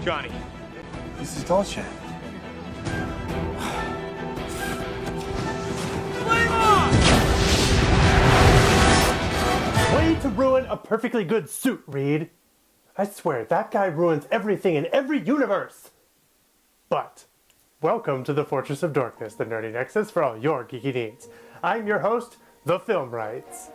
Johnny. This is Dolce. Way to ruin a perfectly good suit, Reed. I swear, that guy ruins everything in every universe. But, welcome to the Fortress of Dorkness, the nerdy nexus for all your geeky needs. I'm your host, The Film Rights.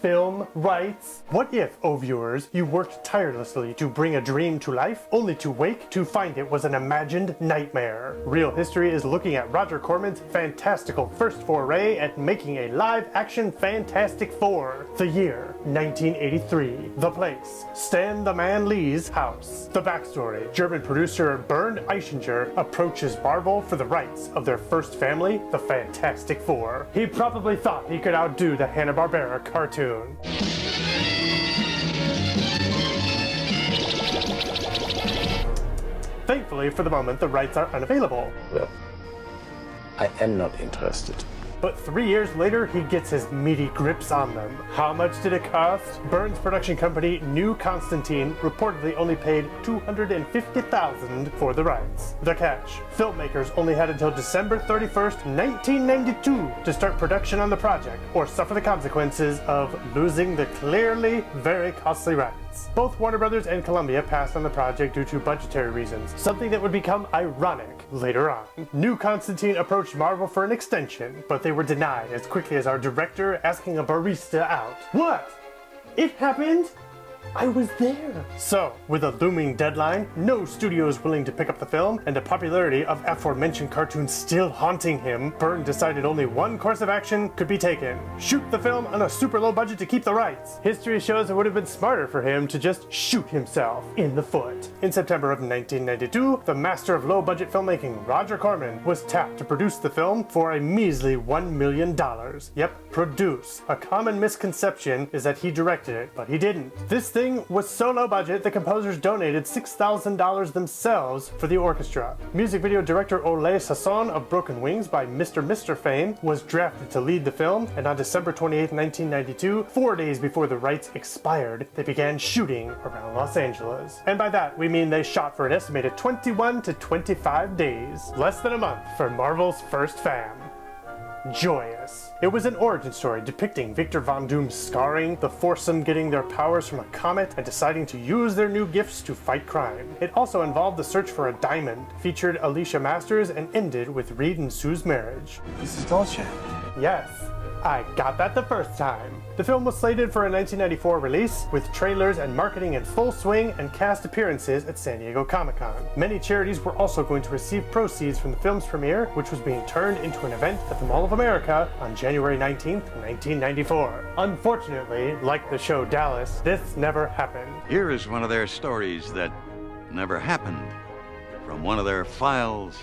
Film rights? What if, oh viewers, you worked tirelessly to bring a dream to life, only to wake to find it was an imagined nightmare? Real history is looking at Roger Corman's fantastical first foray at making a live-action Fantastic Four. The year, 1983. The place, Stan the Man Lee's house. The backstory, German producer Bernd Eichinger approaches Marvel for the rights of their first family, the Fantastic Four. He probably thought he could outdo the Hanna-Barbera cartoon. Thankfully, for the moment, the rights are unavailable. Well, I am not interested. But 3 years later, he gets his meaty grips on them. How much did it cost? Byrne's production company, New Constantine, reportedly only paid $250,000 for the rights. The catch: filmmakers only had until December 31st, 1992 to start production on the project, or suffer the consequences of losing the clearly very costly rights. Both Warner Brothers and Columbia passed on the project due to budgetary reasons, something that would become ironic later on. New Constantine approached Marvel for an extension, but they were denied as quickly as our director asking a barista out. What? It happened? I was there. So, with a looming deadline, no studios willing to pick up the film, and the popularity of aforementioned cartoons still haunting him, Byrne decided only one course of action could be taken: shoot the film on a super low budget to keep the rights. History shows it would have been smarter for him to just shoot himself in the foot. In September of 1992, the master of low budget filmmaking, Roger Corman, was tapped to produce the film for a measly $1 million. Yep, produce. A common misconception is that he directed it, but he didn't. This thing was so low budget, the composers donated $6,000 themselves for the orchestra. Music video director Ole Sasson of Broken Wings by Mr. fame was drafted to lead the film, and on December 28, 1992, 4 days before the rights expired, they began shooting around Los Angeles. And by that, we mean they shot for an estimated 21 to 25 days. Less than a month for Marvel's first fam. Joyous. It was an origin story depicting Victor Von Doom's scarring, the foursome getting their powers from a comet, and deciding to use their new gifts to fight crime. It also involved the search for a diamond, featured Alicia Masters, and ended with Reed and Sue's marriage. This is Dolce. Yes, I got that the first time. The film was slated for a 1994 release, with trailers and marketing in full swing and cast appearances at San Diego Comic-Con. Many charities were also going to receive proceeds from the film's premiere, which was being turned into an event at the Mall of America on January 19th, 1994. Unfortunately, like the show Dallas, this never happened. Here is one of their stories that never happened, from one of their files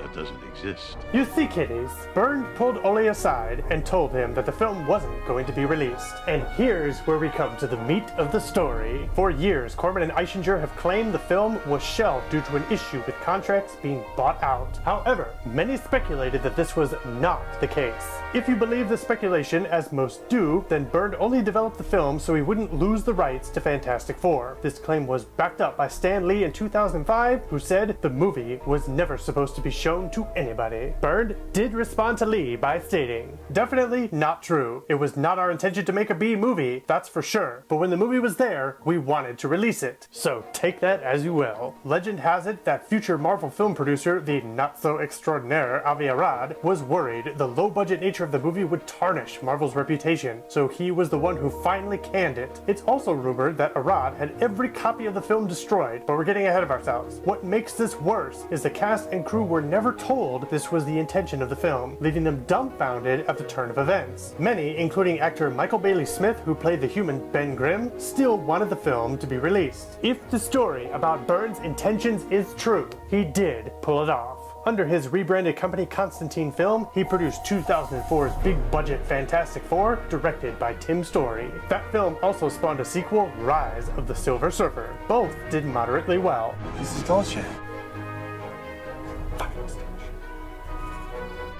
that doesn't exist. You see, kiddies, Byrne pulled Ole aside and told him that the film wasn't going to be released. And here's where we come to the meat of the story. For years, Corman and Eichinger have claimed the film was shelved due to an issue with contracts being bought out. However, many speculated that this was not the case. If you believe the speculation, as most do, then Byrne only developed the film so he wouldn't lose the rights to Fantastic Four. This claim was backed up by Stan Lee in 2005, who said the movie was never supposed to be shown to anybody. Byrne did respond to Lee by stating, "Definitely not true. It was not our intention to make a B movie, that's for sure. But when the movie was there, we wanted to release it. So take that as you will." Legend has it that future Marvel film producer, the not-so-extraordinaire Avi Arad, was worried the low-budget nature of the movie would tarnish Marvel's reputation, so he was the one who finally canned it. It's also rumored that Arad had every copy of the film destroyed, but we're getting ahead of ourselves. What makes this worse is the cast and crew were never told this was the intention of the film, leaving them dumbfounded at the turn of events. Many, including actor Michael Bailey Smith, who played the human Ben Grimm, still wanted the film to be released. If the story about Byrne's intentions is true, he did pull it off. Under his rebranded company Constantine Film, he produced 2004's big-budget Fantastic Four, directed by Tim Story. That film also spawned a sequel, Rise of the Silver Surfer. Both did moderately well. This is Dolce.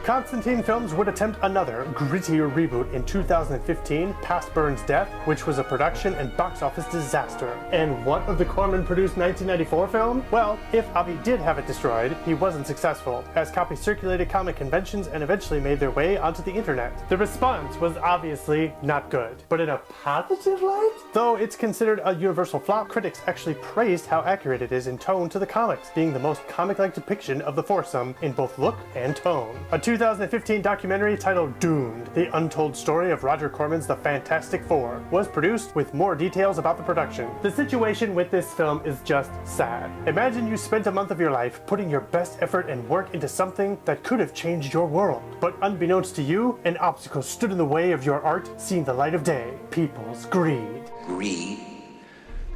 Constantine Films would attempt another, grittier reboot in 2015, Past Burns' Death, which was a production and box office disaster. And what of the Corman-produced 1994 film? Well, if Avi did have it destroyed, he wasn't successful, as copies circulated comic conventions and eventually made their way onto the internet. The response was obviously not good, but in a positive light? Though it's considered a universal flop, critics actually praised how accurate it is in tone to the comics, being the most comic-like depiction of the foursome in both look and tone. A 2015 documentary titled Doomed, the untold story of Roger Corman's The Fantastic Four, was produced with more details about the production. The situation with this film is just sad. Imagine you spent a month of your life putting your best effort and work into something that could have changed your world. But unbeknownst to you, an obstacle stood in the way of your art seeing the light of day. People's greed. Greed,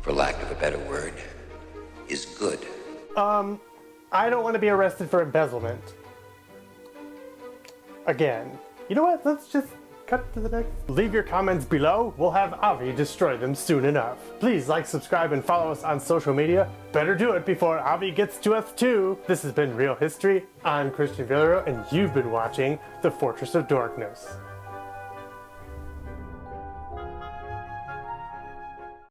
for lack of a better word, is good. I don't want to be arrested for embezzlement. Again. You know what? Let's just cut to the next. Leave your comments below. We'll have Avi destroy them soon enough. Please like, subscribe, and follow us on social media. Better do it before Avi gets to us too. This has been Real History. I'm Christian Villarreal, and you've been watching The Fortress of Dorkness.